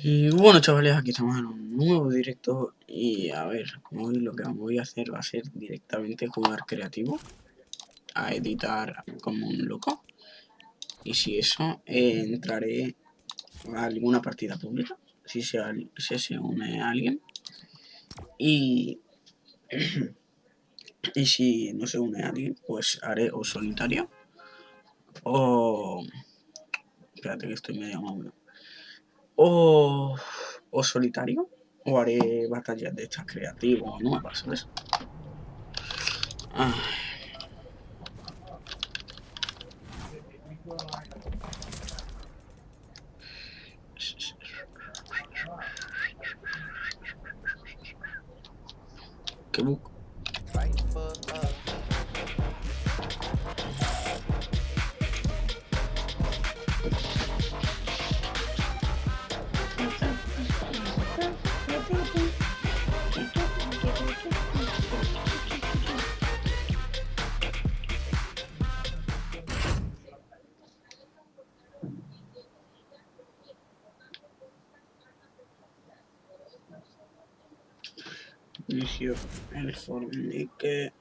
Y bueno, chavales, aquí estamos en un nuevo directo y a ver, hoy lo que voy a hacer va a ser directamente jugar creativo, a editar como un loco, y si eso, entraré a alguna partida pública, si se une a alguien, y, y si no se une a alguien, pues haré o solitario o... espérate que estoy medio mamado. O solitario, o haré batallas de estas creativas o nuevas, ¿sabes? Ah, qué buco. Inicio el fornite.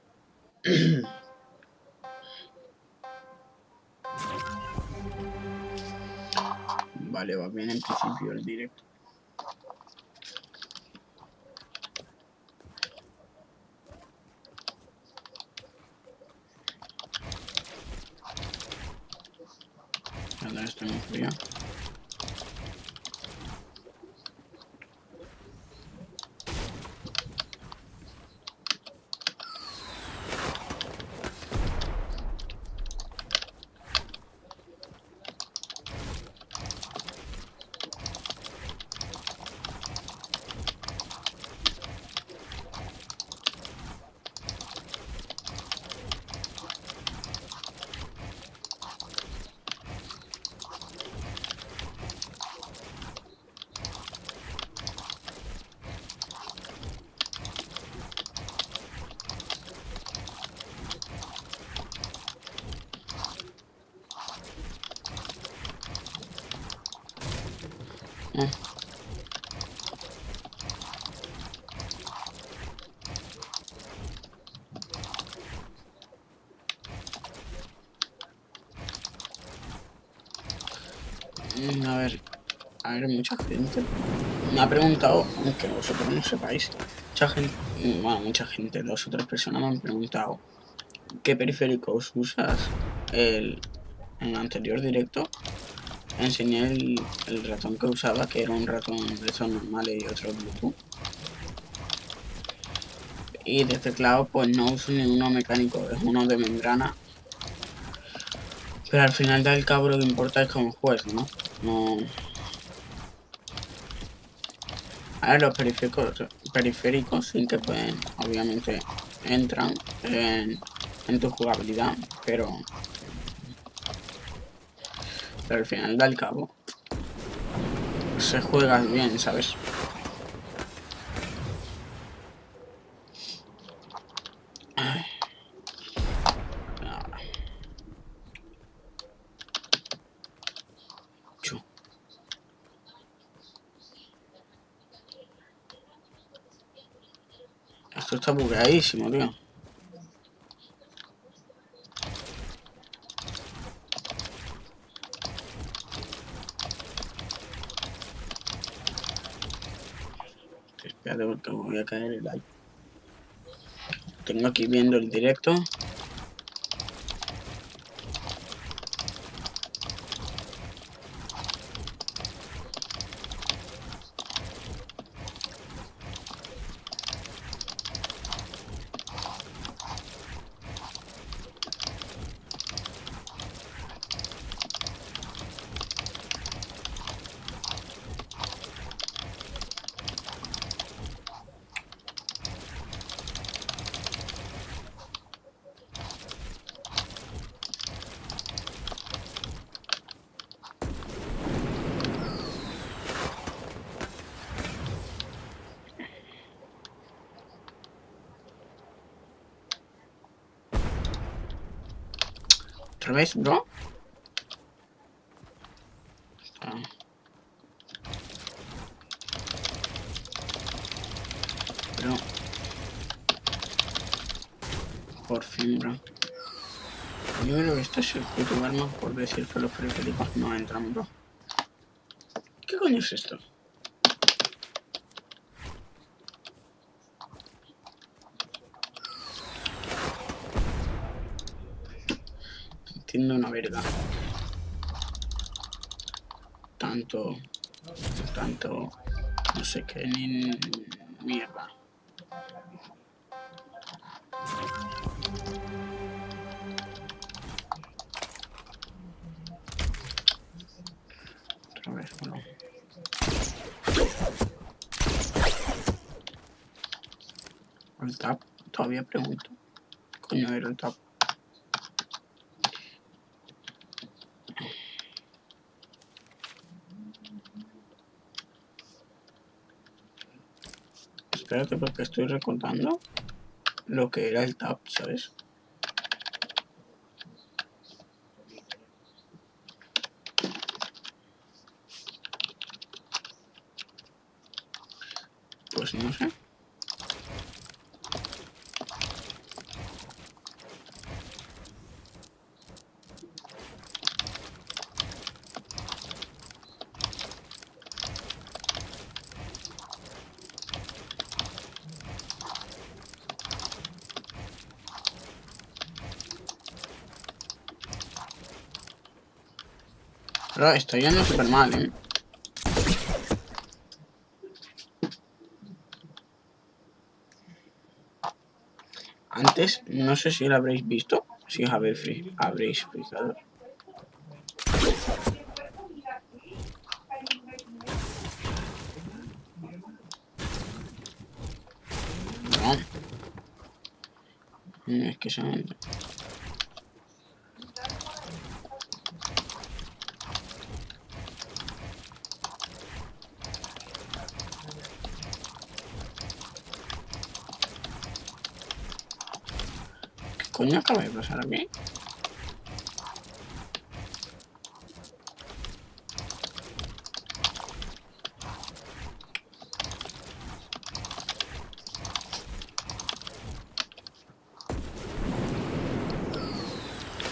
Vale, va bien en principio el directo. Ahora estoy muy frío. A ver, mucha gente me ha preguntado, aunque vosotros no sepáis, mucha gente, 2 o 3 personas me han preguntado qué periféricos usas. En el anterior directo enseñé el ratón que usaba, que era un ratón de esos normales y otro Bluetooth. Y de teclado pues no uso ninguno mecánico, es uno de membrana. Pero al final del cabo lo que importa es cómo juegues, ¿no? A ver, los periféricos sí que pueden, obviamente, entran en tu jugabilidad, pero al final del cabo se juega bien, ¿sabes? Ay, ahora, chu. Esto está bugueadísimo, tío. Espérate porque voy a caer el like. Tengo aquí viendo el directo. ¿Otra vez, bro? Por fin, bro. Yo creo que esto es el puto arma por decir que los periféricos no entran, bro. ¿Qué coño es esto? Entiendo una verga. Tanto, no sé qué, ni mierda. Otra vez, bro. El tap, todavía pregunto. ¿Qué coño era el tap? Espérate porque estoy recordando lo que era el tap, ¿sabes? Pues no sé. Pero está yendo súper mal, ¿eh? Antes, no sé si lo habréis visto. Si os habréis fijado. No. Es que son... ¿Qué coño acaba de pasar aquí?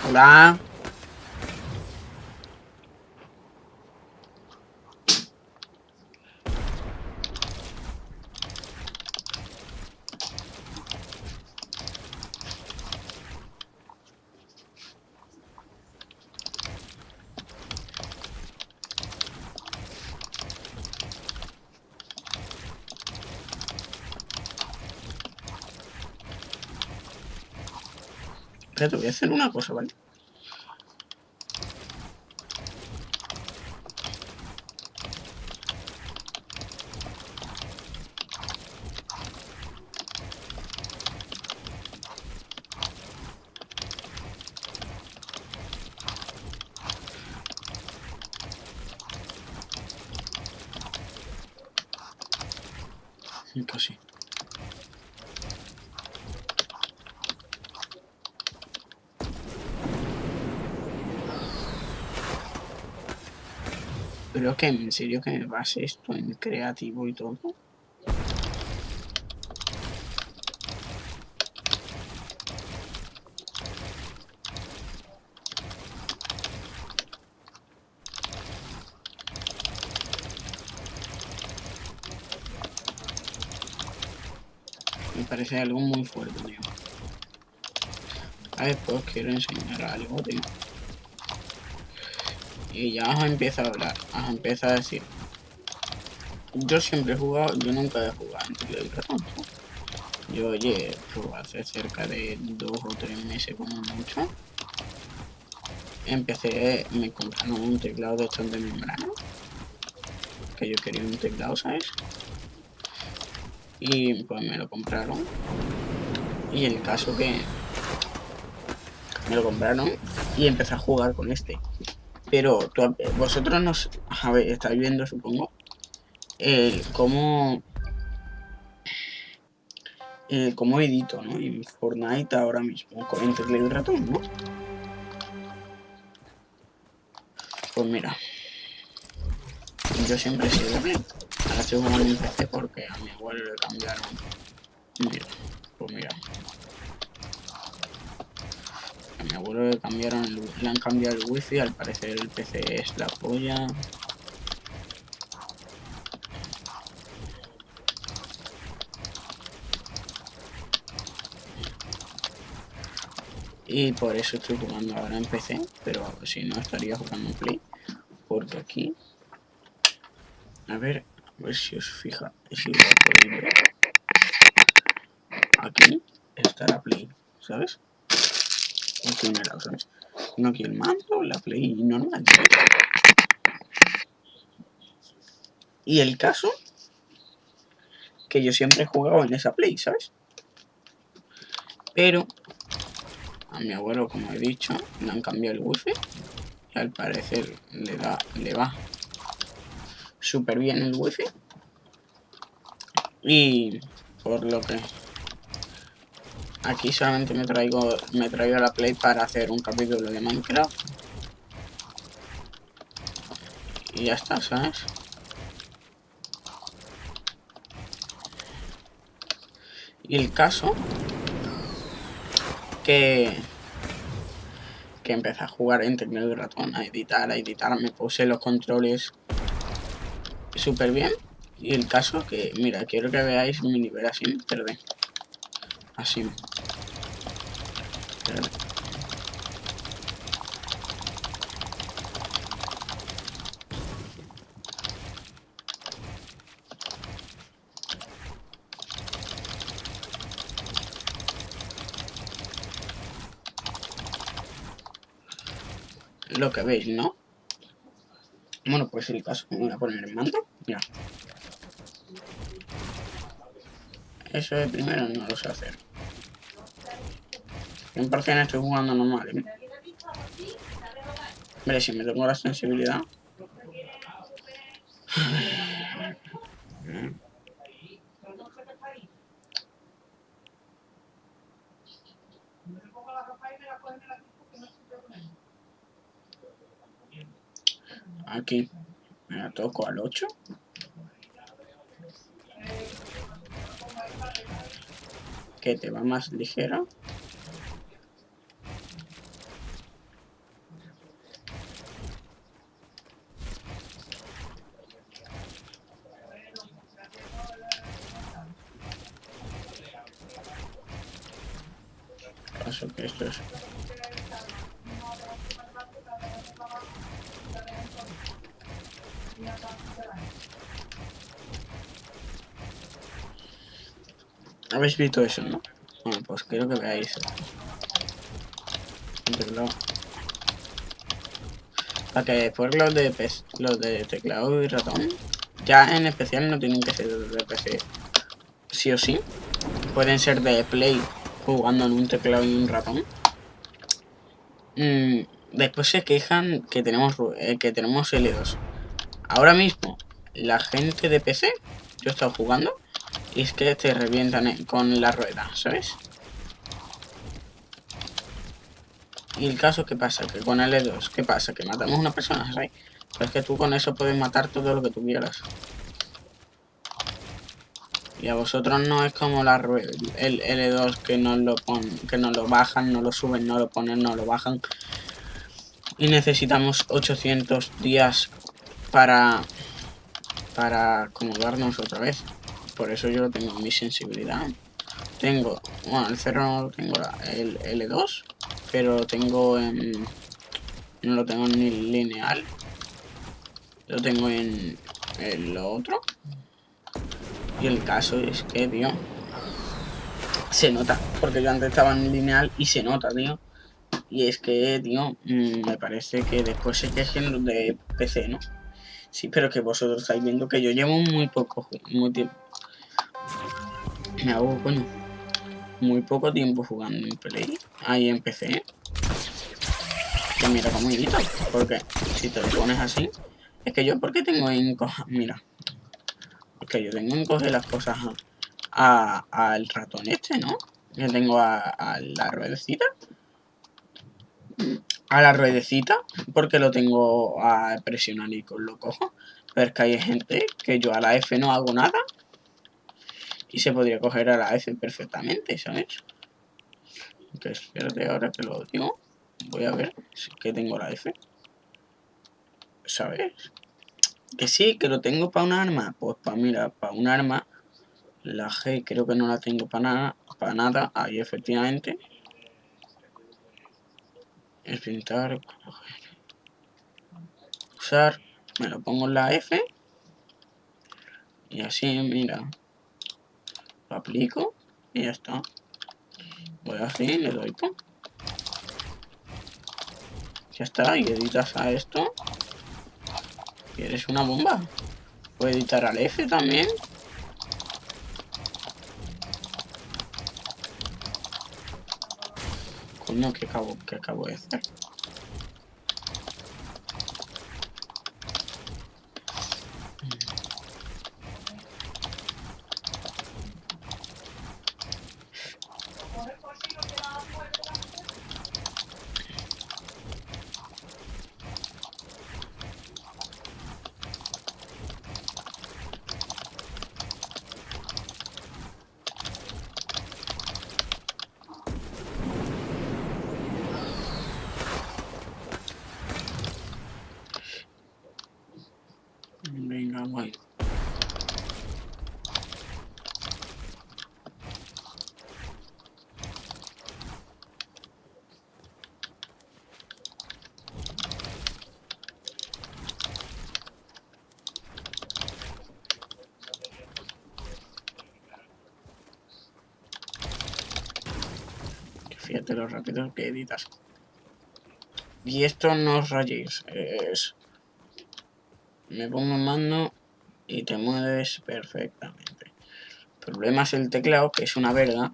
Hola. Pero te voy a hacer una cosa, ¿vale? Casi. Pero que en serio que me base esto en creativo y todo. Me parece algo muy fuerte, tío. A ver, pues quiero enseñar algo, tío. Y ya has empezado a hablar, has empezado a decir. Yo siempre he jugado, yo nunca he jugado en teclado y ratón. Yo, oye, pues hace cerca de 2 o 3 meses como mucho. Empecé, me compraron un teclado de estos de membrana. Que yo quería un teclado, ¿sabes? Y pues me lo compraron. Y el caso que me lo compraron y empecé a jugar con este. Pero vosotros no estáis viendo, supongo, cómo edito, ¿no? En Fortnite ahora mismo, con teclado y ratón, ¿no? Pues mira, yo siempre he sido bien. Ahora estoy jugando en PC porque a mi abuelo le cambiaron. Mira, pues mira. mi abuelo le han cambiado el wifi, al parecer el PC es la polla. Y por eso estoy jugando ahora en PC, pero si no estaría jugando en Play. Porque aquí, a ver si os fija, si lo podéis ver. Aquí está la Play, ¿sabes? Aquí en el lado, ¿sabes? No aquí el mando, la Play normal, ¿sabes? Y el caso, que yo siempre he jugado en esa Play, ¿sabes? Pero a mi abuelo, como he dicho, le han cambiado el wifi. Y al parecer le va súper bien el wifi. Y por lo que aquí solamente me traigo la Play para hacer un capítulo de Minecraft. Y ya está, ¿sabes? Y el caso que empecé a jugar en teclado y ratón, a editar, me puse los controles súper bien. Y el caso que, mira, quiero que veáis mi nivel así, perdón. Así. Perdón. Lo que veis, ¿no? Bueno, pues el caso, me voy a poner en mando. Mira. Eso de primero no lo sé hacer. 100% estoy jugando normal, ¿eh? Hombre, si me tengo la sensibilidad. Aquí me la toco al 8. Que te va más ligera. Caso que esto es. ¿Habéis visto eso, no? Bueno, pues quiero que veáis el teclado. Para que después los de teclado y ratón, ya en especial no tienen que ser de PC, sí o sí. Pueden ser de Play jugando en un teclado y un ratón. Después se quejan que tenemos L2. Ahora mismo, la gente de PC, yo he estado jugando, y es que te revientan con la rueda, ¿sabes? Y el caso, ¿qué pasa? Que con L2, ¿qué pasa? Que matamos a una persona, ¿sabes? Pero es que tú con eso puedes matar todo lo que tú quieras. Y a vosotros no es como la rueda, el L2 que nos lo ponen, que nos lo bajan, no lo suben, no lo ponen, no lo bajan. Y necesitamos 800 días para acomodarnos otra vez. Por eso yo tengo mi sensibilidad. Tengo, bueno, el 0 no lo tengo, el L2, pero lo tengo en, no lo tengo en lineal. Lo tengo en lo otro. Y el caso es que, tío, se nota. Porque yo antes estaba en lineal y se nota, tío. Y es que, tío, me parece que después se quejen los de PC, ¿no? Sí, pero que vosotros estáis viendo que yo llevo muy tiempo. Me hago, coño. Muy poco tiempo jugando en Play. Ahí en PC. Que mira cómo edito. Porque si te lo pones así. Es que yo, ¿por qué tengo en mira. Es que yo tengo en coger las cosas al ratón este, ¿no? Yo tengo a la ruedecita. A la ruedecita. Porque lo tengo a presionar y lo cojo. Pero es que hay gente que yo a la F no hago nada. Y se podría coger a la F perfectamente, ¿sabes? Que espérate ahora que lo digo. Voy a ver si que tengo la F. ¿Sabes? Que sí, que lo tengo para un arma. Pues mira, para un arma. La G creo que no la tengo para nada. Para nada. Ahí efectivamente. Es pintar. Usar. Me lo pongo en la F. Y así, mira. Lo aplico. Y ya está. Voy así, le doy pum. Ya está. Y editas a esto. Y eres una bomba. Puedo editar al F también. Coño, ¿qué acabo de hacer? Venga, guay. Fíjate lo rápido que editas. Y esto no os rayéis. Me pongo en mando y te mueves perfectamente. El problema es el teclado, que es una verga.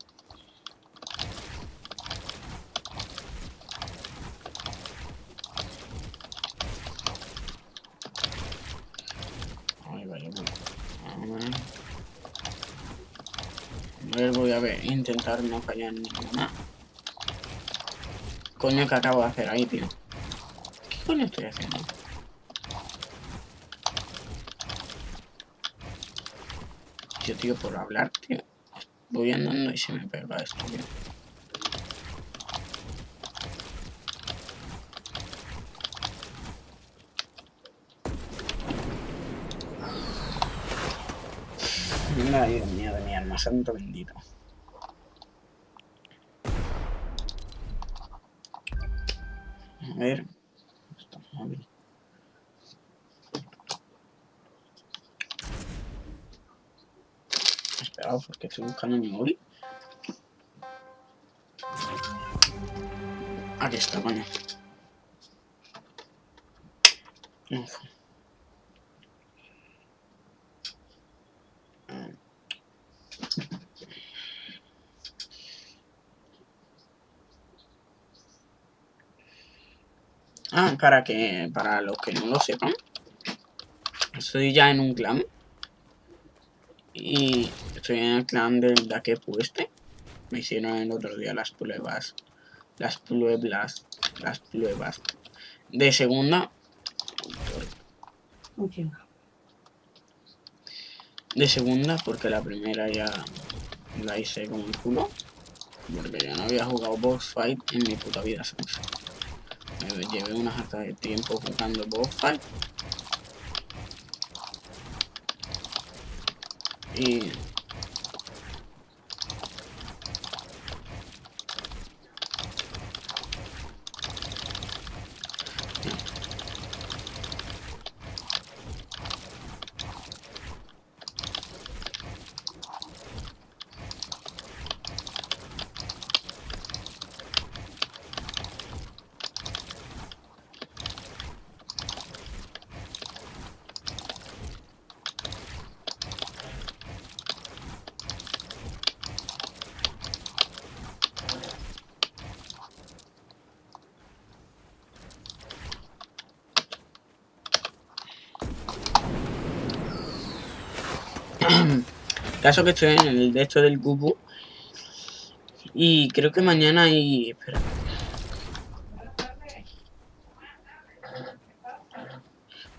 Ay, vaya, a ver, voy a ver, intentar no fallar en ninguna. Coño, ¿qué acabo de hacer ahí, tío? ¿Qué coño estoy haciendo? Yo, tío, por hablar, tío. Voy andando y se me pega esto, tío. Ay, Dios mío, de mi alma, santo bendito. A ver. Móvil. Espera, porque estoy buscando mi móvil. Aquí está, coño. Uf. Ah, para los que no lo sepan, estoy ya en un clan. Y estoy en el clan del Dakepu este. Me hicieron el otro día las pruebas. Las pruebas de segunda. De segunda, porque la primera ya la hice como el culo. Porque ya no había jugado box fight en mi puta vida, ¿sabes? Me llevé una jarta de tiempo jugando box fight. Y caso que estoy en el de esto del cubo. Y creo que mañana hay... Espera.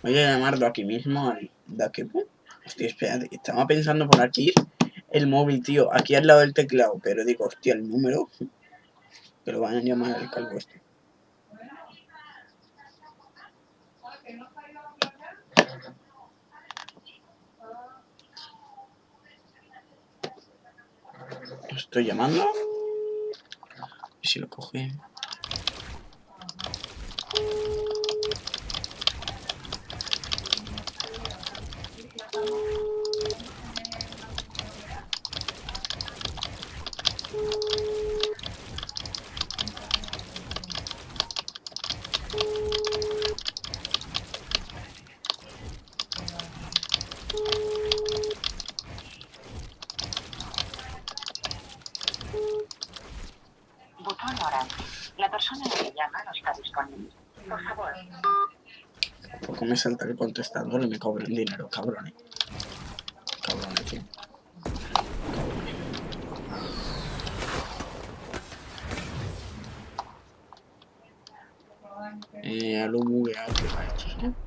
Voy a llamarlo aquí mismo al Dakepu. Hostia, espérate, estaba pensando por aquí el móvil, tío, aquí al lado del teclado. Pero digo, hostia, el número. Que lo van a llamar el calvo este. Estoy llamando. Y si lo coge. Botón orange. La persona que llama no está disponible. Por favor. Poco me salta el contestador y me cobran dinero, cabrones. Cabrones, tío. A lo bugueado que va hecho, ¿no?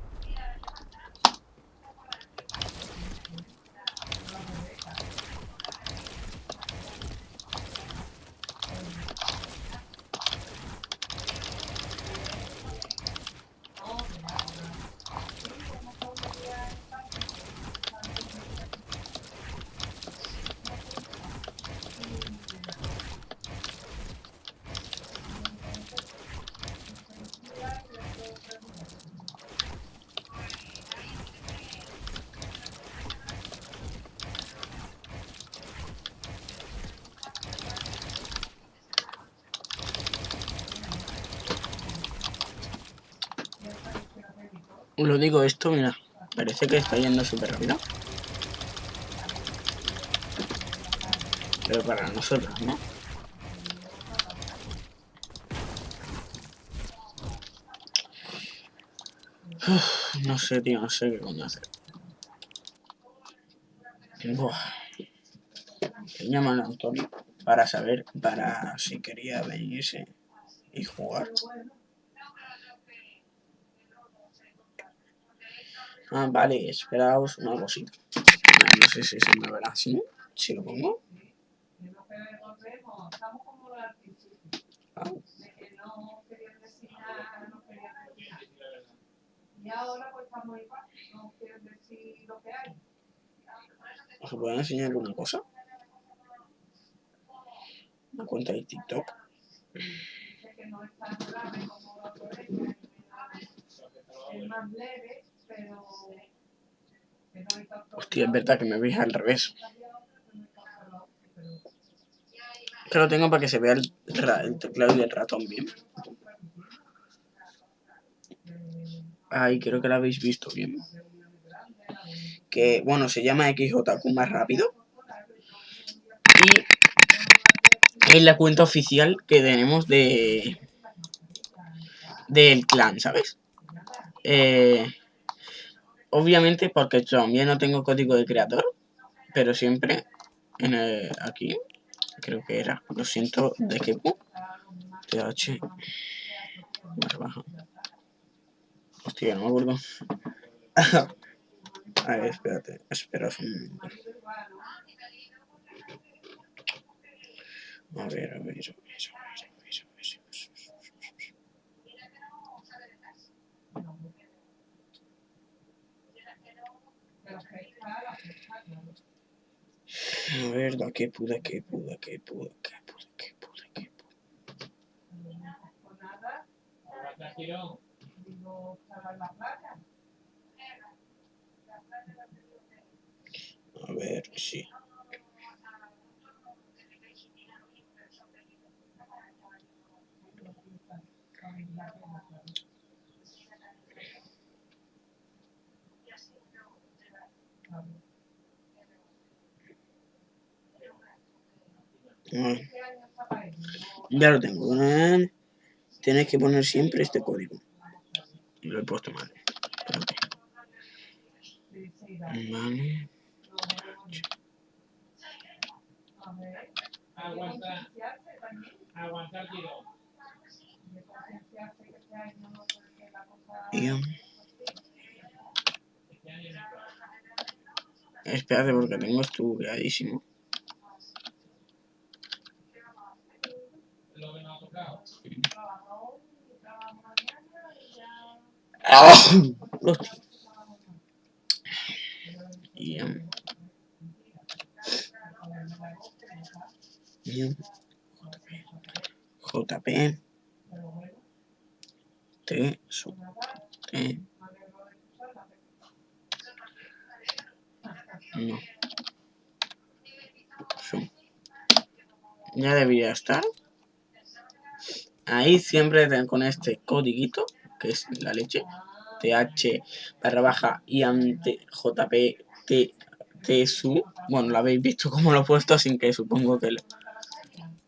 Lo digo esto, mira, parece que está yendo súper rápido. Pero para nosotros, ¿no? Uf, no sé, tío, no sé qué coño hacer. Buah. Llaman a Antonio para saber, para si quería venirse y jugar. Ah, vale, esperaos una cosita. No sé si se me verá así. Si lo pongo. Ah. ¿Os puedo enseñar una cosa? Una cuenta de TikTok. Hostia, es verdad que me veis al revés. Que lo tengo para que se vea el teclado y el ratón bien. Ahí creo que lo habéis visto bien. Que bueno, se llama XJQ más rápido. Y es la cuenta oficial que tenemos del clan, ¿sabes? Obviamente porque todavía no tengo código de creador, pero siempre aquí creo que era, lo siento, de que TH barra baja. Hostia, no me acuerdo. A ver, espérate, espera un momento. A ver. A ver, da que pude. A ver, sí. Ya lo tengo. Tienes que poner siempre este código. Y lo he puesto mal. Espérate. Vale. Espérate porque tengo esto bugueadísimo. JP. T, sub, T. No. Sub. Ya debería estar. Ahí siempre con este codiguito, que es la leche. TH barra baja y ante JP T sub. Bueno, lo habéis visto cómo lo he puesto, así que supongo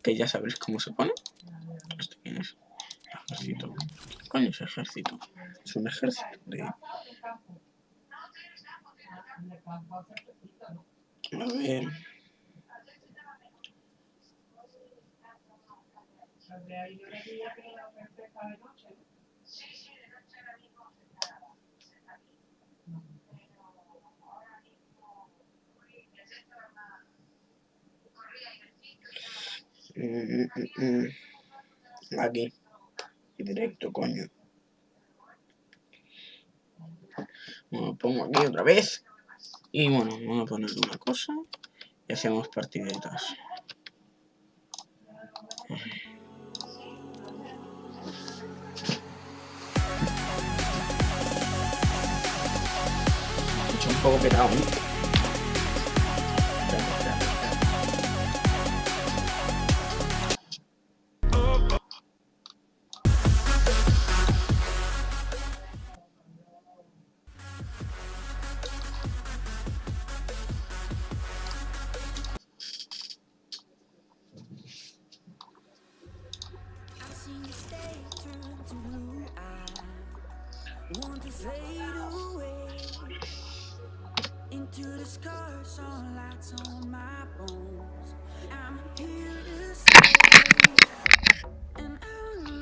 que ya sabréis cómo se pone. ¿Este quién es? Ejército. ¿Qué coño es ejército? Es un ejército de... A ver... Aquí. Directo, coño. Me lo pongo aquí otra vez. Y bueno, vamos a poner una cosa. Y hacemos partiditas. He hecho un poco petado, ¿no? Want to fade away into the scars on lights on my bones. I'm here to stay, and I don't know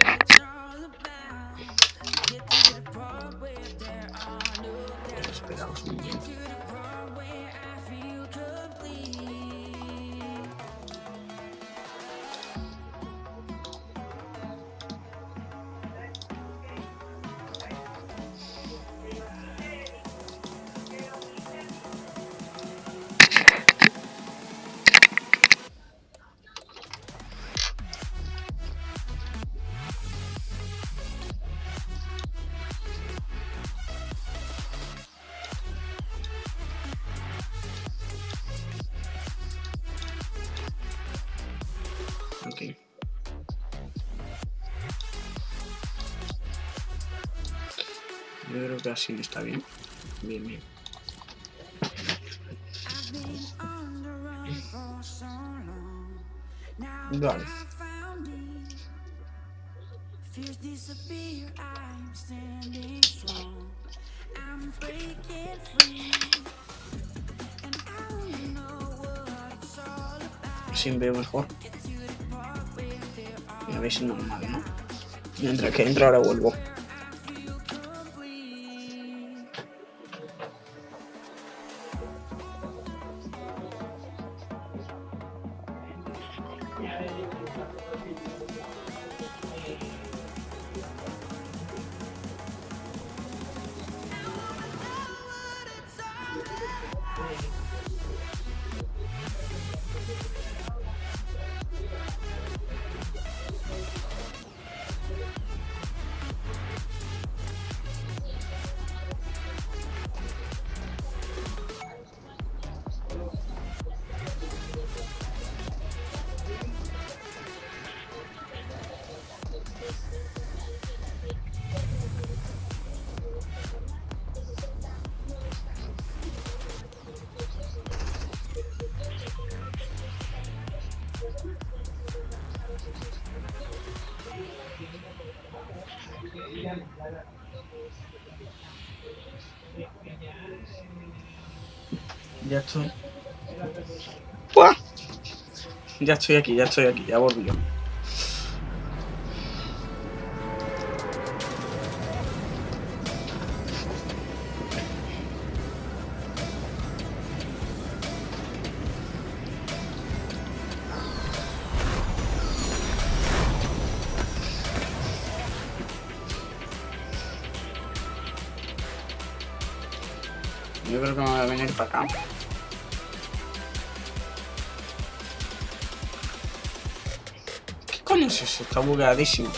what it's all about. Get to the part where there are no doubts. Get to the part where I feel complete. Ok. Yo creo que así está bien. Bien, bien. Vale. Así veo mejor. Y a ver si es normal, ¿no? Mientras que entro ahora vuelvo. Ya estoy. ¡Buah! Ya estoy aquí, ya volví yo. Yo creo que me voy a venir para acá. coño es eso? Está bugueadísimo.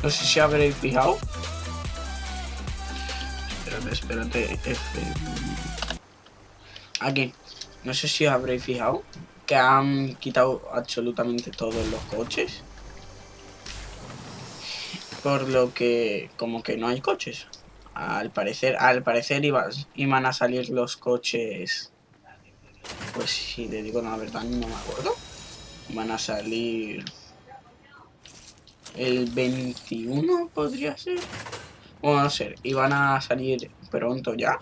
No sé si habréis fijado. Espérate. Aquí. No sé si habréis fijado que han quitado absolutamente todos los coches. Por lo que como que no hay coches. Al parecer iban a salir los coches. Pues si te digo la verdad no me acuerdo. Van a salir el 21, podría ser. Bueno, no sé, iban a salir pronto ya.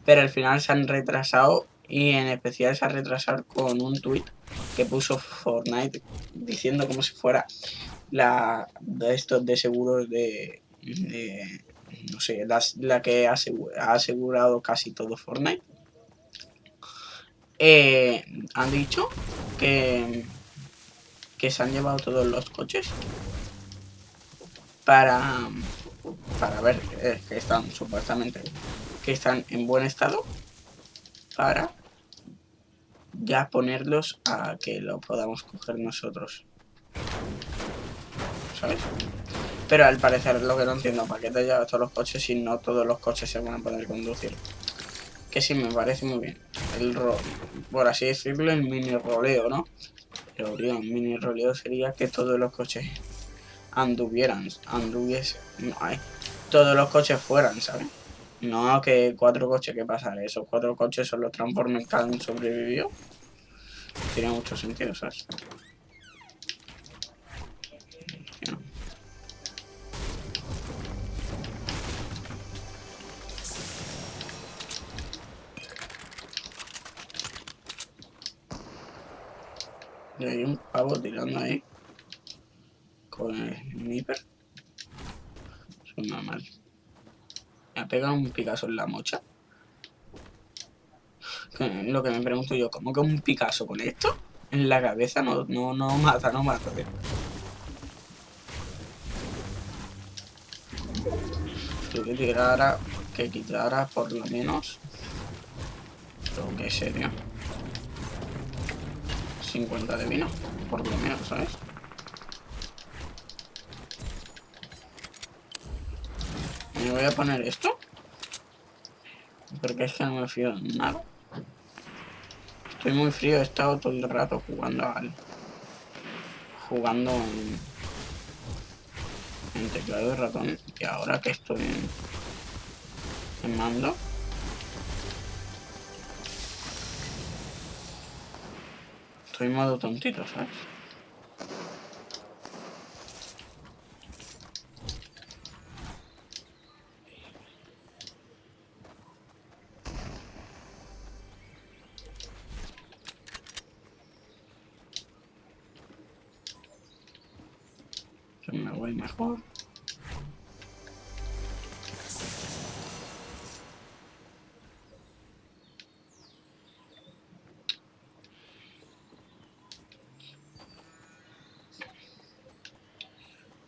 Pero al final se han retrasado. Y en especial se ha retrasado con un tweet que puso Fortnite diciendo como si fuera de estos de seguros no sé, la que ha asegurado casi todo Fortnite. Han dicho que se han llevado todos los coches para ver que están supuestamente que están en buen estado para ya ponerlos a que lo podamos coger nosotros, ¿sabes? Pero al parecer lo que no entiendo, ¿para qué te llevas todos los coches si no todos los coches se van a poder conducir? Que sí, me parece muy bien. Por así decirlo, el mini roleo, ¿no? Pero el mini roleo sería que todos los coches todos los coches fueran, ¿sabes? No que 4 coches, ¿qué pasa? Esos 4 coches son los Transformers que han sobrevivido. Tiene mucho sentido, ¿sabes? No. Y hay un pavo tirando ahí con el sniper. Eso es normal. Me ha pegado un Picasso en la mocha. Lo que me pregunto yo, ¿cómo que un Picasso con esto? En la cabeza no mata, tío. Que quitara por lo menos, lo que sé, tío, 50 de vino, por lo menos, ¿sabes? Me voy a poner esto, porque es que no me fío de nada. Estoy muy frío, he estado todo el rato jugando en teclado y ratón, y ahora que estoy en mando, estoy en modo tontito, ¿sabes? Me voy mejor.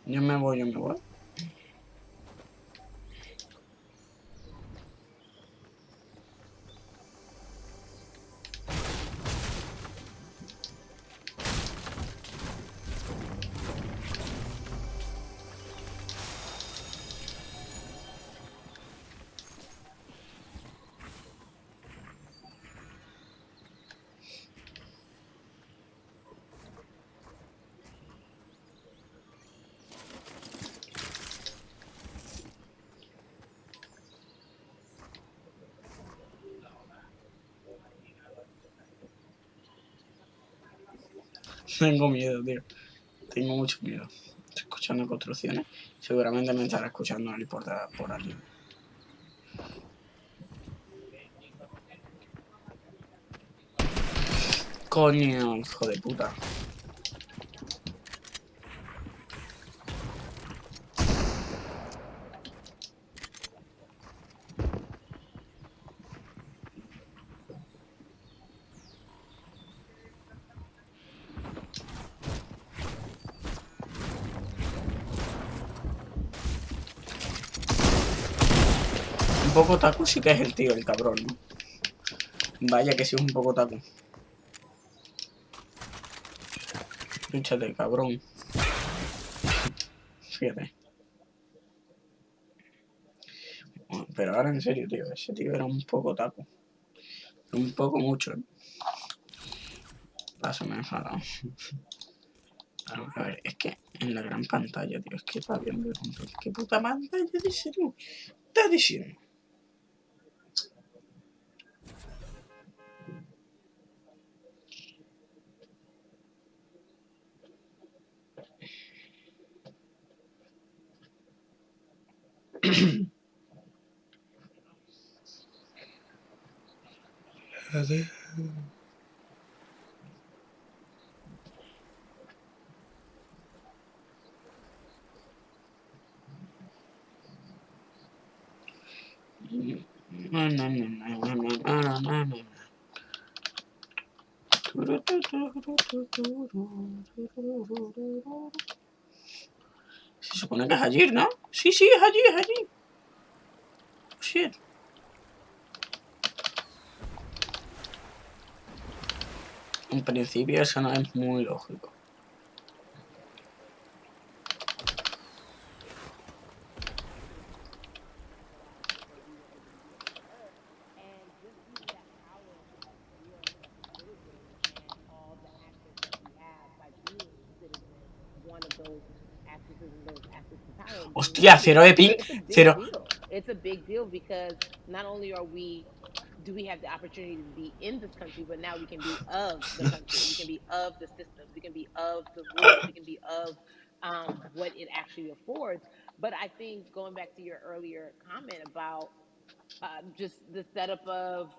Yo me voy, yo me voy. Tengo miedo, tío. Tengo mucho miedo. Estoy escuchando construcciones. Seguramente me estará escuchando Ali por aquí. Coño, hijo de puta. Un poco taco sí que es el tío, el cabrón, ¿no? Vaya que sí es un poco taco. Dúchate, cabrón. Fíjate. Pero ahora en serio, tío. Ese tío era un poco taco. Un poco mucho, ¿eh? Paso me he enfadado. A ver, es que en la gran pantalla, tío, es que está viendo qué puta pantalla dice tú. Estás diciendo. Se supone que es allí, ¿no? Sí, sí, es allí, es allí. Shit. En principio eso no es muy lógico. And just even that power of being a real citizen and all the access that we have by being citizens, one of those accesses and those access to power being Hostia, cero citizens, de ping. it's a big Cero. deal. It's a big deal because not only are we do we have the opportunity to be in this country, but now we can be of the country. We can be of the systems. We can be of the rules. We can be of what it actually affords. But I think going back to your earlier comment about just the setup of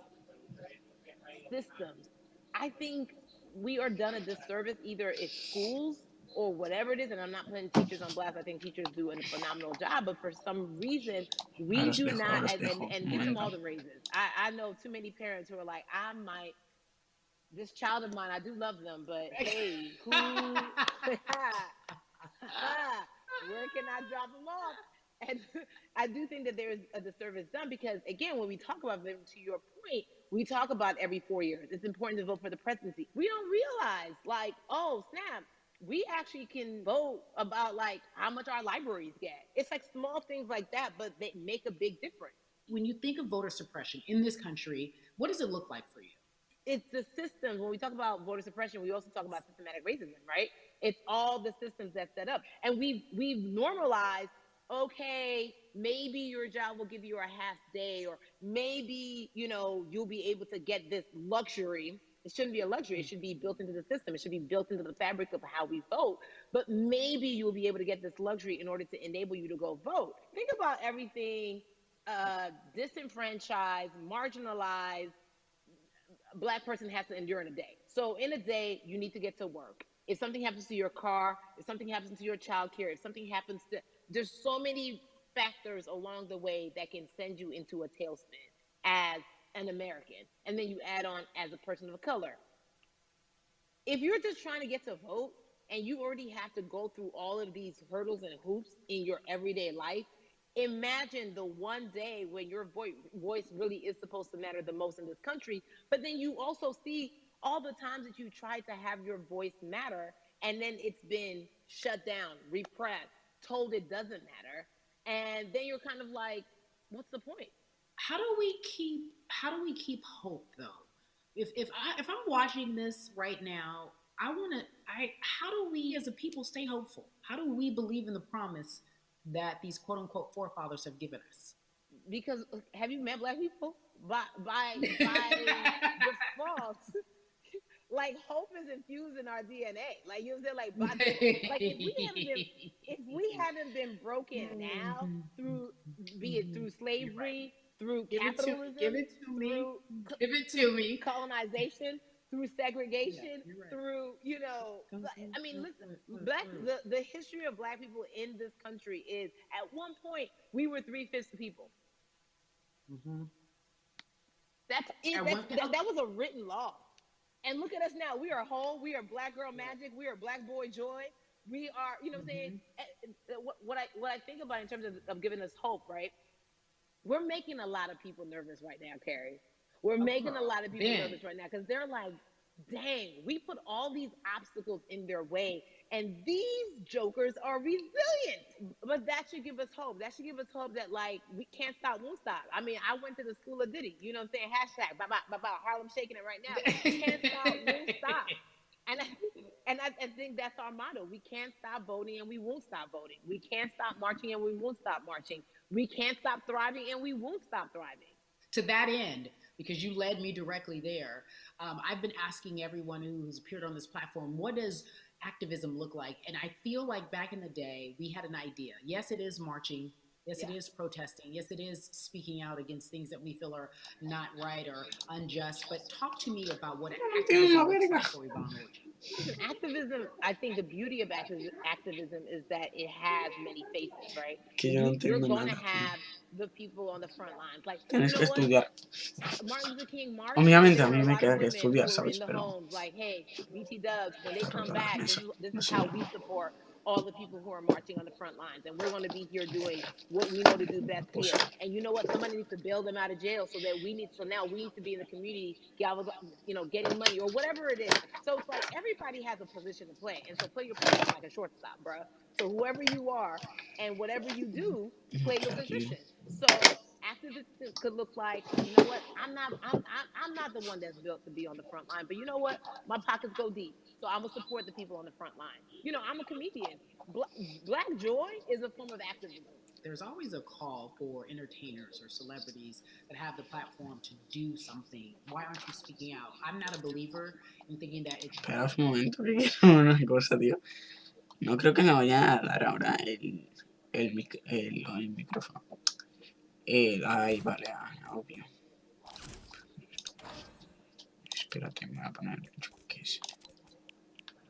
systems. I think we are done a disservice, either it's schools or whatever it is, and I'm not putting teachers on blast. I think teachers do a phenomenal job, but for some reason, we Ahora do espejo, not, ahora espejo. and Un give them momento. all the raises. I know too many parents who are like, I might, this child of mine, I do love them, but hey, who, where can I drop them off? And I do think that there is a disservice done because, again, when we talk about them, to your point, we talk about every 4 years. It's important to vote for the presidency. We don't realize, like, oh, snap, we actually can vote about, like, how much our libraries get. It's like small things like that, but they make a big difference. When you think of voter suppression in this country, what does it look like for you? It's the systems. When we talk about voter suppression, we also talk about systematic racism, right? It's all the systems that set up, and we've normalized. Okay, maybe your job will give you a half day, or maybe you'll be able to get this luxury. It shouldn't be a luxury. It should be built into the system. It should be built into the fabric of how we vote. But maybe you'll be able to get this luxury in order to enable you to go vote. Think about everything disenfranchised, marginalized, Black person has to endure in a day. So in a day, you need to get to work. If something happens to your car, if something happens to your child care, if something happens to, there's so many factors along the way that can send you into a tailspin as an American. And then you add on as a person of color. If you're just trying to get to vote and you already have to go through all of these hurdles and hoops in your everyday life, imagine the one day when your voice really is supposed to matter the most in this country. But then you also see all the times that you tried to have your voice matter and then it's been shut down, repressed, told it doesn't matter. And then you're kind of like, what's the point? How do we keep hope though? If I'm watching this right now, how do we as a people stay hopeful? How do we believe in the promise that these quote unquote forefathers have given us? Because have you met black people? By default, like hope is infused in our DNA. Like you know what I'm saying? Like by like if we haven't been broken now through be it through You're right. slavery, through Give it to me. Give capitalism, it to me. through Give it through to me. colonization, through Yeah, segregation, you're right. through I mean listen, the history of black people in this country is at one point we were 3/5 of people. Mm-hmm. That's it. At one, That was a written law. And look at us now. We are whole. We are black girl magic. We are black boy joy. We are, you know what I'm saying? mm-hmm. What I think about in terms of giving us hope, right? We're making a lot of people nervous right now, Carrie. We're Oh, making a girl. lot of people Ben. nervous right now because they're like, dang, we put all these obstacles in their way, and these jokers are resilient. But that should give us hope. That should give us hope that like we can't stop, won't stop. I mean, I went to the school of Diddy. You know what I'm saying? Hashtag, Harlem shaking it right now. Can't stop, won't stop. And I think that's our motto. We can't stop voting and we won't stop voting. We can't stop marching and we won't stop marching. We can't stop thriving and we won't stop thriving. To that end, because you led me directly there, I've been asking everyone who's appeared on this platform, what does activism look like? And I feel like back in the day, we had an idea. Yes, it is marching. Yes, it is protesting. Yes, it is speaking out against things that we feel are not right or unjust. But talk to me about what activism looks like for Yvonne Orji. Listen, activism, I think the beauty of activism is that it has many faces, right? Que yo no You're entiendo going to nada. have the people on the front lines. Like, you Tienes know que what? estudiar. Martin Luther King marched, Obviamente there a were mí a me lot of queda que women who estudiar, were in ¿sabes? the Pero homes like, hey, BT Dubs, when they come trato de la back, mesa. this No is sé. how we support all the people who are marching on the front lines. And we're going to be here doing what we know to do best here. And you know what? Somebody needs to bail them out of jail so now we need to be in the community, getting money or whatever it is. So it's like everybody has a position to play. And so play your position like a shortstop, bruh. So whoever you are and whatever you do, play your position. So activism could look like, you know what? I'm not the one that's built to be on the front line, but you know what? My pockets go deep, so I'm gonna support the people on the front line. I'm a comedian. Black joy is a form of activism. There's always a call for entertainers or celebrities that have the platform to do something. Why aren't you speaking out? I'm not a believer in thinking that it. Espera un momento, que quiero una cosa, tío. No creo que me vaya a dar ahora el micrófono. Ay, vale, obvio. Espérate, me voy a poner. ¿Qué es?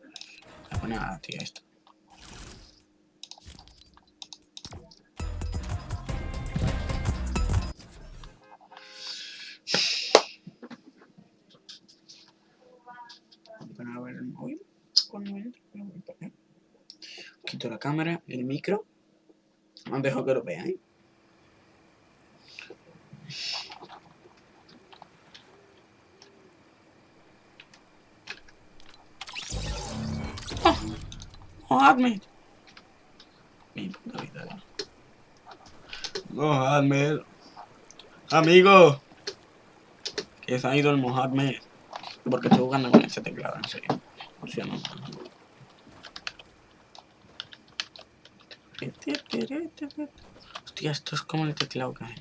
Voy a poner a la tía esto. Voy a ver el móvil. Quito la cámara, el micro. Os dejo que lo veáis. Mohamed. Mi puta vida. Mohamed. Amigo. Que se ha ido el Mohamed. Porque estoy jugando con ese teclado, en serio. O sea, no. Hostia, esto es como el teclado que hay.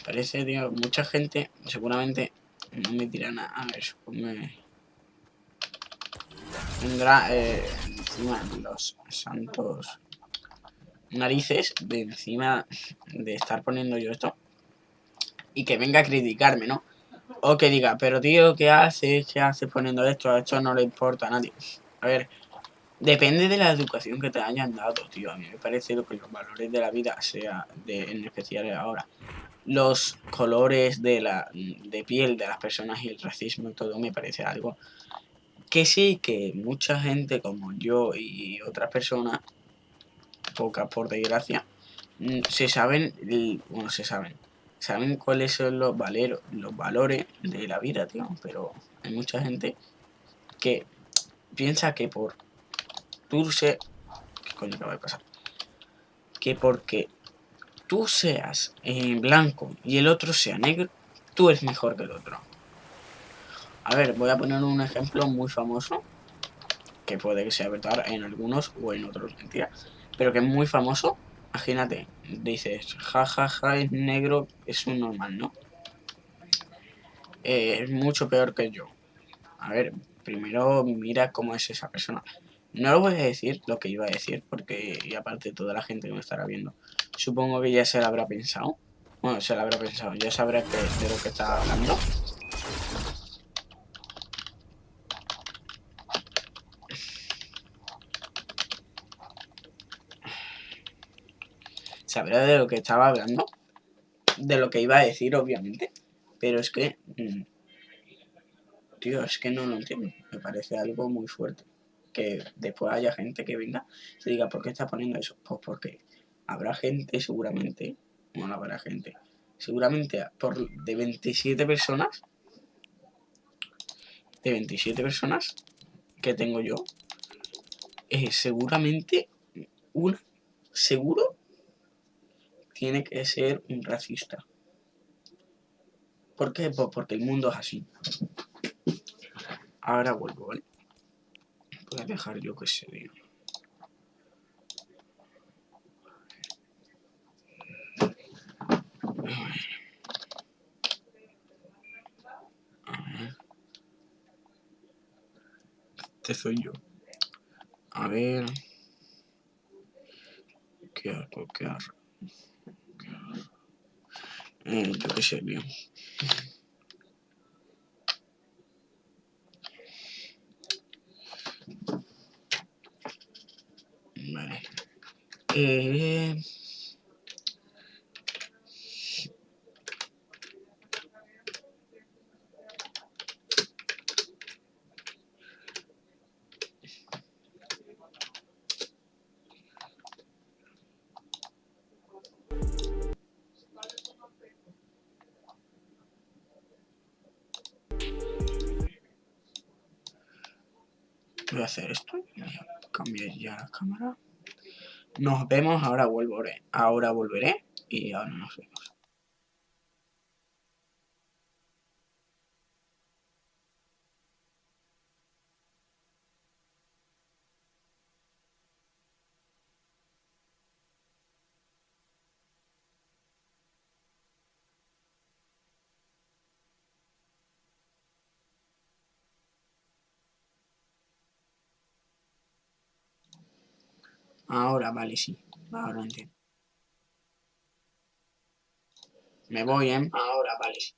Parece, tío, mucha gente seguramente no me dirá nada. A ver, vendrá encima los santos narices de encima de estar poniendo yo esto y que venga a criticarme, ¿no? O que diga, pero tío, ¿qué haces? ¿Qué haces poniendo esto? A esto no le importa a nadie. A ver, depende de la educación que te hayan dado, tío. A mí me parece que los valores de la vida, en especial ahora, los colores de piel de las personas y el racismo y todo, me parece algo que sí, que mucha gente como yo y otras personas, pocas por desgracia, saben cuáles son los valores de la vida, tío, pero hay mucha gente que piensa que por tú ser... ¿Qué coño acaba de pasar? Que porque tú seas blanco y el otro sea negro, tú eres mejor que el otro. A ver, voy a poner un ejemplo muy famoso, que puede que sea verdad en algunos o en otros mentira, pero que es muy famoso. Imagínate, dices, ja, es negro, es un normal, ¿no? Es mucho peor que yo. A ver, primero mira cómo es esa persona. No lo voy a decir lo que iba a decir, porque, y aparte toda la gente que me estará viendo, supongo que ya se lo habrá pensado. Bueno, se lo habrá pensado, ya sabrá de lo que está hablando. Sabrá de lo que estaba hablando, de lo que iba a decir, obviamente. Pero es que, tío, es que no lo entiendo. Me parece algo muy fuerte. Que después haya gente que venga y se diga, ¿por qué estás poniendo eso? Pues porque habrá gente seguramente, bueno, habrá gente, seguramente de 27 personas, que tengo yo, seguramente una, seguro, tiene que ser un racista. ¿Por qué? Pues porque el mundo es así. Ahora vuelvo, ¿vale? Voy a dejar yo que se diga. Este soy yo. A ver. ¿Qué hago? Yo qué sé, tío. Vale. Voy a hacer esto. Voy a cambiar ya la cámara. Nos vemos, ahora volveré. Y ahora nos vemos. Ahora, vale, sí. Ahora entiendo. Me voy, ¿eh? Ahora, vale, sí.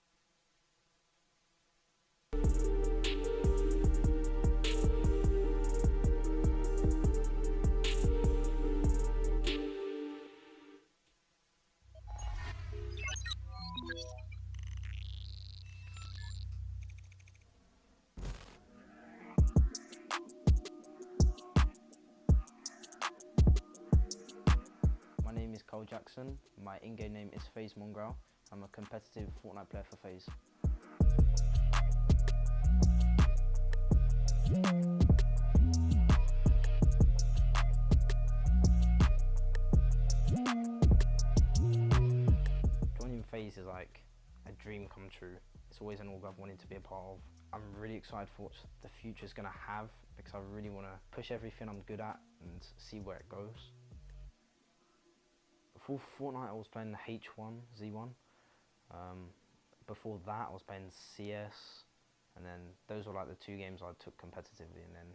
My name is Cole Jackson. My in-game name is FaZe Mongrel. I'm a competitive Fortnite player for FaZe. Joining FaZe is like a dream come true. It's always an org I've wanted to be a part of. I'm really excited for what the future's gonna have because I really want to push everything I'm good at and see where it goes. Before Fortnite I was playing H1, Z1, before that I was playing CS, and then those were like the 2 games I took competitively, and then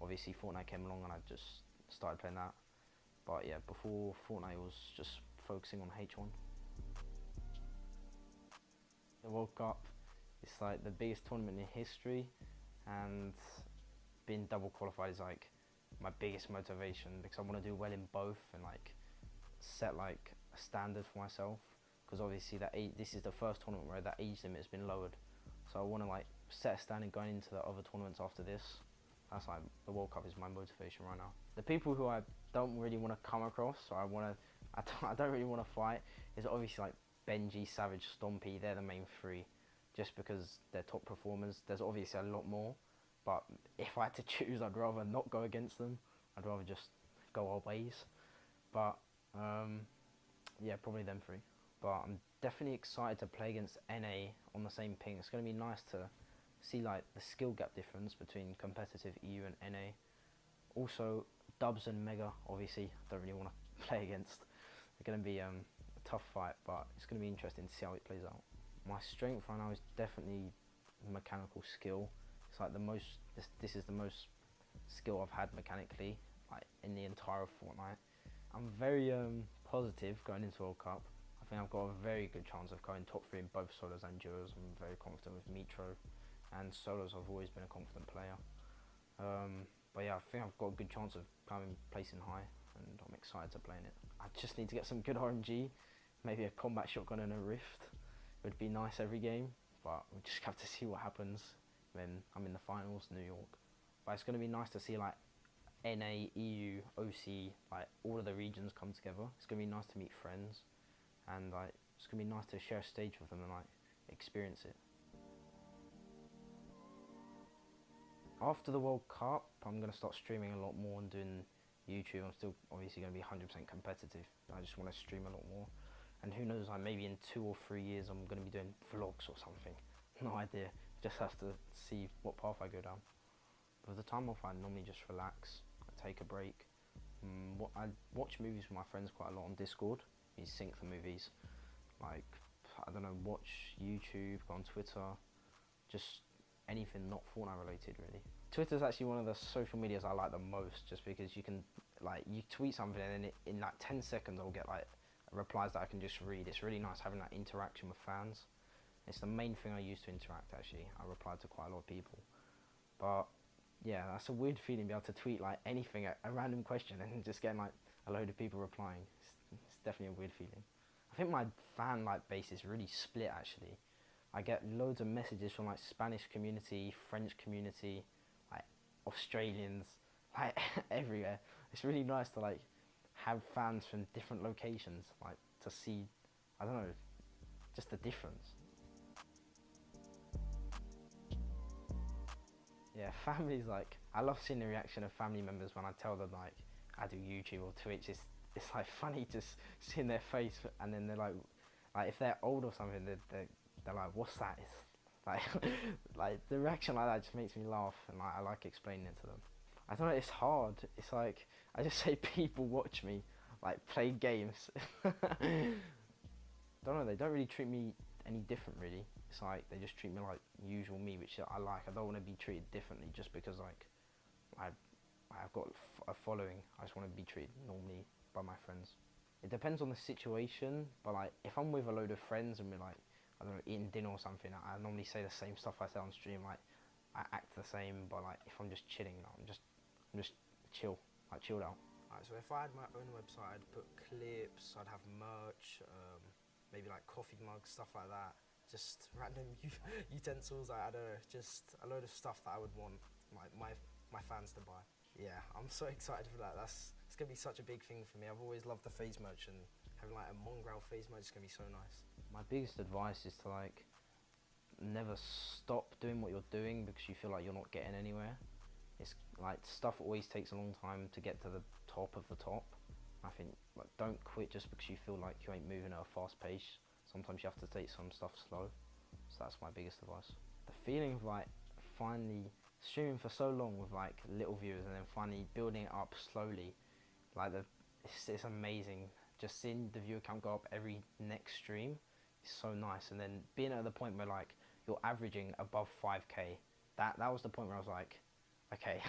obviously Fortnite came along and I just started playing that. But yeah, before Fortnite was just focusing on H1. The World Cup, it's like the biggest tournament in history, and being double qualified is like my biggest motivation, because I want to do well in both and like set like a standard for myself, because obviously this is the first tournament where that age limit has been lowered, so I want to like set a standard going into the other tournaments after this. That's like, the World Cup is my motivation right now. The people who I don't really want to come across, so I don't really want to fight, is obviously like Benji, Savage, Stompy. They're the main 3, just because they're top performers. There's obviously a lot more, but if I had to choose, I'd rather not go against them. I'd rather just go our ways. But yeah, probably them 3. But I'm definitely excited to play against NA on the same ping. It's going to be nice to see like the skill gap difference between competitive EU and NA. Also, Dubs and Mega, obviously, I don't really want to play against. They're going to be a tough fight, but it's going to be interesting to see how it plays out. My strength right now is definitely mechanical skill. It's like the most, this is the most skill I've had mechanically, like in the entire Fortnite. I'm very positive going into World Cup. I think I've got a very good chance of going top 3 in both solos and duos. I'm very confident with Mitro, and solos I've always been a confident player. But yeah, I think I've got a good chance of coming placing high, and I'm excited to play in it. I just need to get some good RNG, maybe a combat shotgun and a rift. It would be nice every game, but we'll just have to see what happens when I'm in the finals, New York. But it's going to be nice to see like NA, EU, OC, like all of the regions come together. It's going to be nice to meet friends, and like it's going to be nice to share a stage with them and like experience it. After the World Cup, I'm going to start streaming a lot more and doing YouTube. I'm still obviously going to be 100% competitive, but I just want to stream a lot more. And who knows, like maybe in 2 or 3 years I'm going to be doing vlogs or something. No idea. Just have to see what path I go down. But the time off, I normally just relax, I take a break. I watch movies with my friends quite a lot on Discord. We sync the movies. Like, I don't know, watch YouTube, go on Twitter, just anything not Fortnite related really. Twitter's actually one of the social medias I like the most, just because you can, like, you tweet something and then in like 10 seconds I'll get like replies that I can just read. It's really nice having that interaction with fans. It's the main thing I use to interact actually. I reply to quite a lot of people. But yeah, that's a weird feeling, be able to tweet like anything, a random question, and just getting like a load of people replying. It's definitely a weird feeling. I think my fan like base is really split actually. I get loads of messages from like Spanish community, French community, like Australians, like everywhere. It's really nice to like have fans from different locations, like to see, I don't know, just the difference. Yeah, family's like, I love seeing the reaction of family members when I tell them like I do YouTube or Twitch. It's like funny just seeing their face, and then they're like if they're old or something, they're like, what's that? It's like like the reaction like that just makes me laugh, and like, I like explaining it to them. I don't know, it's hard. It's like I just say people watch me like play games. Don't know, they don't really treat me any different really. It's like they just treat me like usual me, which I like. I don't want to be treated differently just because like I've got a following. I just want to be treated normally by my friends. It depends on the situation, but like if I'm with a load of friends and we're like, I don't know, eating dinner or something, I normally say the same stuff I say on stream. Like I act the same, but like if I'm just chilling, I'm just chill, like chilled out. Alright, so if I had my own website, I'd put clips, I'd have merch, maybe like coffee mugs, stuff like that. Just random utensils, I don't know, just a load of stuff that I would want like my fans to buy. Yeah, I'm so excited for that. It's gonna be such a big thing for me. I've always loved the FaZe merch, and having like a Mongrel FaZe merch is gonna be so nice. My biggest advice is to like never stop doing what you're doing because you feel like you're not getting anywhere. It's like stuff always takes a long time to get to the top of the top. I think like don't quit just because you feel like you ain't moving at a fast pace. Sometimes you have to take some stuff slow. So that's my biggest advice. The feeling of like finally streaming for so long with like little viewers and then finally building it up slowly, like it's amazing. Just seeing the viewer count go up every next stream, is so nice. And then being at the point where like you're averaging above 5k, that was the point where I was like, okay,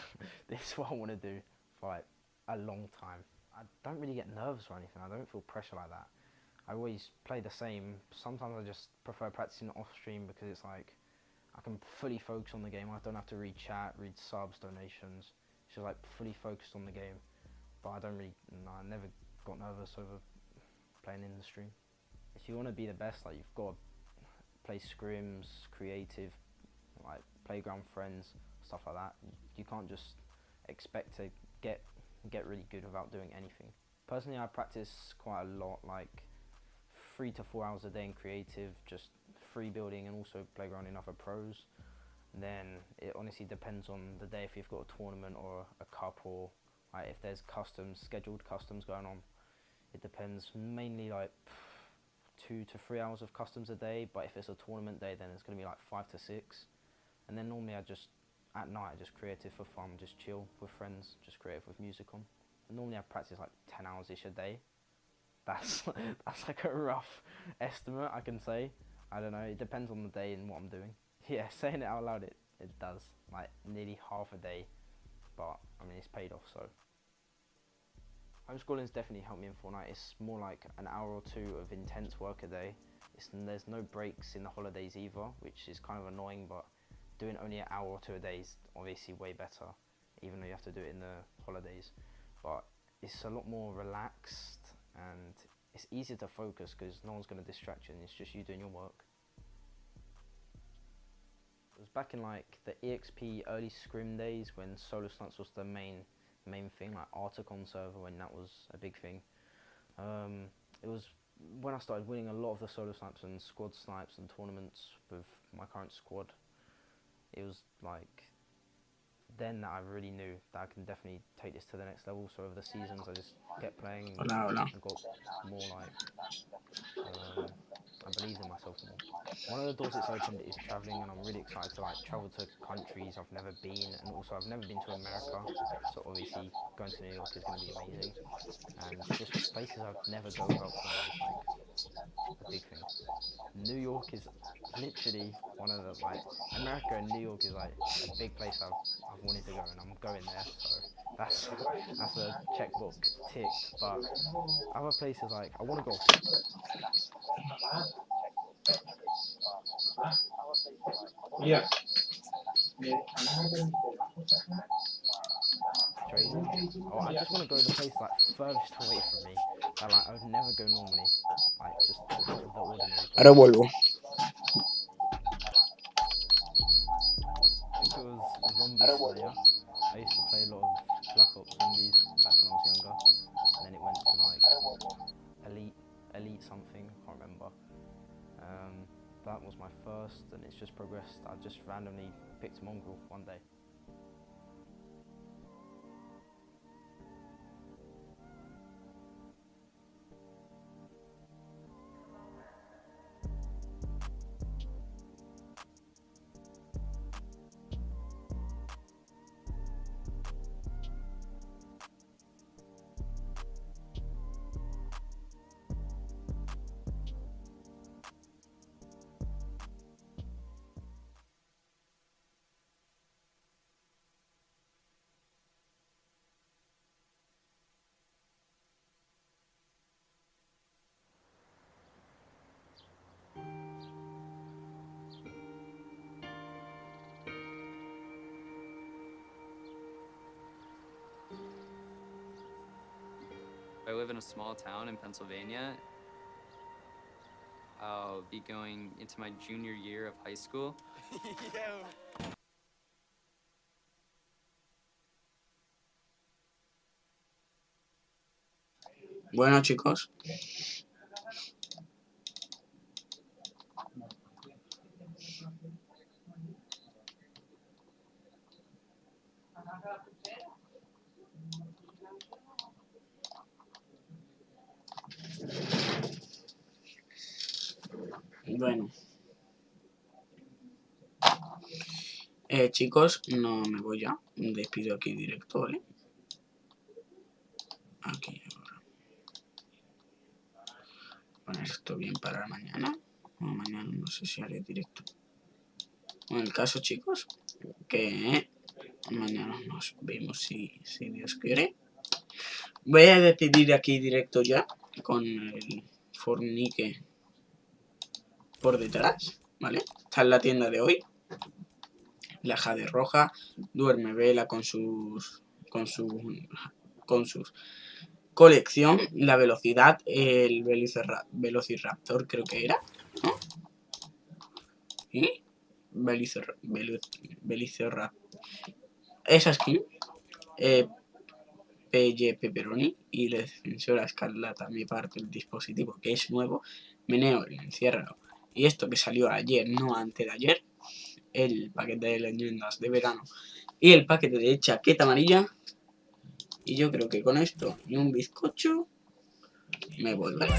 this is what I want to do for like a long time. I don't really get nervous or anything. I don't feel pressure like that. I always play the same. Sometimes I just prefer practicing off stream because it's like I can fully focus on the game. I don't have to read chat, read subs, donations. It's just like fully focused on the game. But I don't really, no, I never got nervous over playing in the stream. If you want to be the best, like you've got to play scrims, creative, like playground friends, stuff like that. You can't just expect to get really good without doing anything. Personally, I practice quite a lot, like 3 to 4 hours a day in creative, just free building and also playgrounding other pros. And then it honestly depends on the day if you've got a tournament or a cup, or like if there's scheduled customs going on. It depends, mainly like 2 to 3 hours of customs a day, but if it's a tournament day then it's going to be like 5 to 6. And then normally at night I just creative for fun, just chill with friends, just creative with music on. And normally I practice like 10 hours ish a day. That's like a rough estimate, I can say. I don't know, it depends on the day and what I'm doing. Yeah, saying it out loud, it does, like nearly half a day, but I mean it's paid off. So homeschooling's definitely helped me in Fortnite. It's more like an hour or two of intense work a day. There's no breaks in the holidays either, which is kind of annoying, but doing only an hour or two a day is obviously way better, even though you have to do it in the holidays. But it's a lot more relaxed and it's easier to focus because no one's going to distract you and it's just you doing your work. It was back in like the EXP early scrim days when solo snipes was the main thing, like Articon server when that was a big thing. It was when I started winning a lot of the solo snipes and squad snipes and tournaments with my current squad. It was like then that I really knew that I can definitely take this to the next level. So over the seasons I just kept playing and I got more like I believed in myself more. One of the doors it's opened is traveling, and I'm really excited to like travel to countries I've never been, and also I've never been to America, so obviously going to New York is going to be amazing, and just places I'd never go without playing is like a big thing. New York is literally one of the like America and New York is like a big place I've wanted to go, and I'm going there, so that's that's a checkbook ticked. But other places like I want to go Yeah. Australia. Oh, I just want to go to the place like furthest away from me that like I would never go normally, like just out of the ordinary Ahora places. vuelvo. I think it was Zombie Slayer. I used to play a lot of Black Ops Zombies back when I was younger, and then it went to like Elite something, I can't remember. That was my first, and it's just progressed. I just randomly picked Mongrel one day. I live in a small town in Pennsylvania. I'll be going into my junior year of high school. Bueno, chicos. Bueno. Chicos, no me voy ya. Despido aquí directo, ¿vale? Aquí ahora. Poner esto bien para mañana. No, mañana no sé si haré directo. Bueno, el caso, chicos, que mañana nos vemos si Dios quiere. Voy a decidir aquí directo ya con el fornique por detrás, ¿vale? Está en la tienda de hoy. La jade roja, duerme vela con sus colección, la velocidad, el velociraptor creo que era, ¿no? Y velociraptor. Esa skin, PG Pepperoni y la defensora escarlata me parte el dispositivo que es nuevo, meneo el enciérralo. Y esto que salió ayer, no antes de ayer, el paquete de leyendas de verano y el paquete de chaqueta amarilla. Y yo creo que con esto y un bizcocho me voy, ¿vale?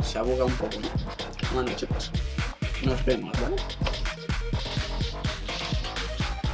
Se abuga un poco, ¿no? Bueno, chicos, nos vemos, ¿vale?